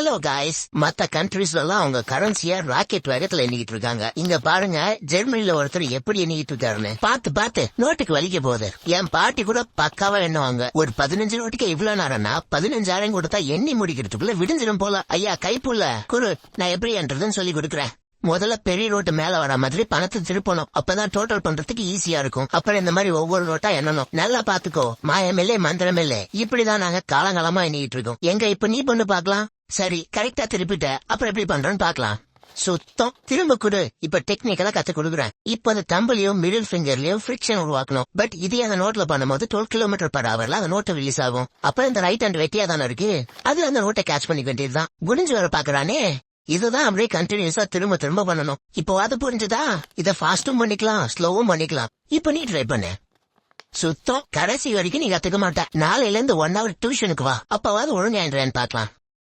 Hello guys, மத்த கண்ட்ரீஸ்ல எல்லாம் அவங்க கரன்சிய ராக்கெட் வேகத்துல எண்ணிக்கிட்டு இருக்காங்க. இங்க பாருங்க, ஜெர்மனில ஒருத்தர் எப்படி எண்ணிக்கிட்டு இருக்காருன்னு பாத்து நோட்டுக்கு வலிக்க போகுது. என் பாட்டி கூட பக்காவா எண்ணுவாங்க. ஒரு 15 நோட்டுக்கு இவ்வளவு நேரம்னா 15,000 கொடுத்தா எண்ணி முடிக்கிறதுக்குள்ள விடிஞ்சிடும் போல. ஐயா கைப்புள்ள குரு, நான் எப்படி என்றதுன்னு சொல்லி கொடுக்குறேன். முதல்ல பெரிய நோட்டு மேல வர மாதிரி பணத்தை திருப்பணும். அப்பதான் டோட்டல் பண்றதுக்கு ஈஸியா இருக்கும். அப்புறம் இந்த மாதிரி ஒவ்வொரு நோட்டா எண்ணணும். நல்லா பாத்துக்கோ, மாயமில்லை மந்திரமில்லை. இப்படிதான் நாங்க காலங்காலமா எண்ணிட்டு இருக்கோம். எங்க இப்ப நீ பண்ணு பாக்கலாம். சரி, கரெக்டா திருப்பிட்ட. அப்புறம் எப்படி பண்றோன்னு பாக்கலாம். சுத்தம் திரும்ப கொடு. இப்ப டெக்னிக்கலா கத்து கொடுக்குறேன். இப்ப அந்த தம்பலையும் மிடில் பிங்கர்லயும் ஃபிரிக்ஷன் உருவாக்கணும். பட் இதே அந்த நோட்ல பண்ணும்போது 12 km/h அந்த நோட்டை ரிலீஸ் ஆகும். அப்ப இந்த ரைட் ஹேண்ட் வெட்டியா தானே இருக்கு. அது அந்த நோட்டை கேட்ச் பண்ணிக்க வேண்டியதுதான். குடிஞ்சு வர பாக்குறானே. இதுதான் அப்படியே கண்டினியூஸா திரும்ப பண்ணணும். இப்போ அது புரிஞ்சுதா? இத ஃபாஸ்டும் பண்ணிக்கலாம், ஸ்லோவும் பண்ணிக்கலாம். இப்ப நீ ட்ரை பண்ணு. சுத்தம் கடைசி வரைக்கும் நீ கத்துக்க மாட்ட. நாளையில இருந்து 1 hour டியூஷனுக்கு வா. அப்பவாது ஒழுங்காயின்றேன்னு பாக்கலாம்.